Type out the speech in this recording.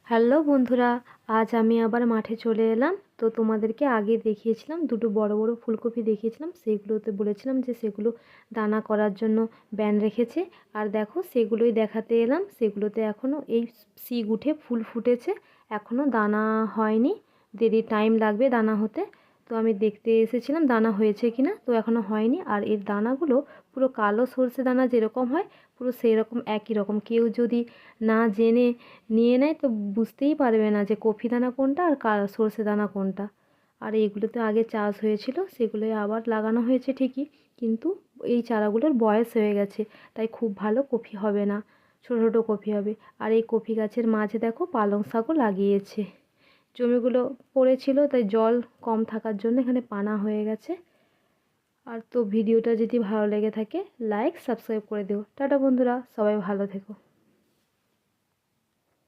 Hello বন্ধুরা, আজ আমি আবার মাঠে চলে এলাম। তো তোমাদেরকে আগে দেখিয়েছিলাম, দুটো বড় বড় ফুলকপি দেখিয়েছিলাম। সেগুলোতে বলেছিলাম যে সেগুলো দানা করার জন্য ব্যান রেখেছে। আর দেখো সেগুলোই দেখাতে এলাম। সেগুলোতে এখনও এই শিক উঠে ফুল ফুটেছে, এখনও দানা হয়নি, দেরি টাইম লাগবে দানা হতে। তো আমি দেখতে এসেছিলাম দানা হয়েছে কি না, তো এখনও হয়নি। আর এর দানাগুলো পুরো কালো সর্ষে দানা যেরকম হয়, পুরো সেই রকম একই রকম। কেউ যদি না জেনে নিয়ে নেয় তো বুঝতেই পারবে না যে কফি দানা কোনটা আর সর্ষে দানা কোনটা। আর এইগুলোতে আগে চাষ হয়েছিল, সেগুলোই আবার লাগানো হয়েছে ঠিকই, কিন্তু এই চারাগুলোর বয়স হয়ে গেছে, তাই খুব ভালো কফি হবে না, ছোটো ছোটো কফি হবে। আর এই কফি গাছের মাঝে দেখো পালং শাকও লাগিয়েছে। জমিগুলো পড়েছিল, তাই জল কম থাকার জন্য এখানে পানা হয়ে গেছে। আর তো ভিডিওটা যদি ভালো লেগে থাকে লাইক সাবস্ক্রাইব করে দিও। টাটা বন্ধুরা, সবাই ভালো থেকো।